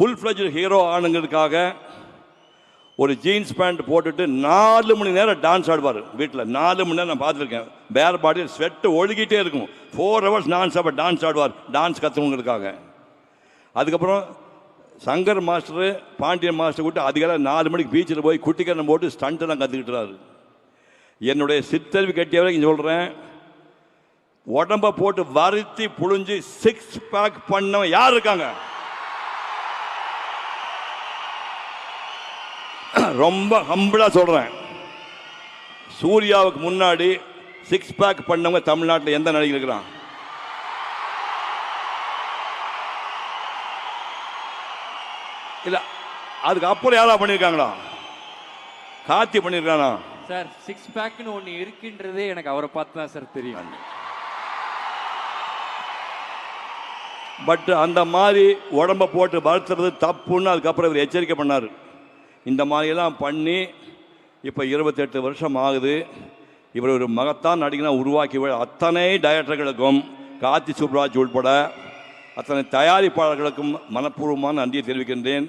Full fledge hero ஆனுங்கிறதுக்காக ஒரு jeans pant போட்டுட்டு 4 மணி நேரம் டான்ஸ் ஆடுவார் வீட்டில். 4 மணி நேரம் நான் பார்த்துருக்கேன். பேர் பாடி ஸ்வெட்டு ஒழுகிட்டே இருக்கும். 4 hours நான் சாப்பிட டான்ஸ் ஆடுவார், டான்ஸ் கற்றுவங்களுக்காக. அதுக்கப்புறம் சங்கர் மாஸ்டரு பாண்டியன் மாஸ்டர் கூட்டு அதிகாலை 4 மணிக்கு பீச்சில் போய் குட்டிக்கரணம் போட்டு ஸ்டண்ட்டெல்லாம் கற்றுக்கிட்டுறாரு. என்னுடைய சித்தறிவு கட்டியவரை இங்கே சொல்கிறேன், உடம்பை போட்டு வருத்தி புழிஞ்சு 6 பேக் பண்ணவன் யார் இருக்காங்க? ரொம்ப ஹம்பிளா சொல்றேன். சூர்யாவுக்கு முன்னாடி 6 பேக் பண்ணவங்க தமிழ்நாட்டில் எந்த நடிகர் இருக்கிறான்? இல்ல அதுக்கு அப்புறம் யாரா பண்ணியிருக்காங்களா? கார்த்தி பண்ணியிருக்கானா? சார் 6 பேக்னு ஒன்று இருக்கின்றதே எனக்கு அவரை பார்த்து தான் சார் தெரியும். பட் அந்த மாதிரி உடம்பை போட்டு வளர்த்துறது தப்புன்னு அதுக்கப்புறம் இவர் எச்சரிக்கை பண்ணார். இந்த மாதிரியெல்லாம் பண்ணி இப்போ 28 வருஷம் ஆகுது. இவர் ஒரு மகத்தான் நடிகனாக உருவாக்கி அத்தனை டைரக்டர்களுக்கும், கார்த்தி சுப்ராஜ் உட்பட அத்தனை தயாரிப்பாளர்களுக்கும் மனப்பூர்வமான நன்றியை தெரிவிக்கின்றேன்.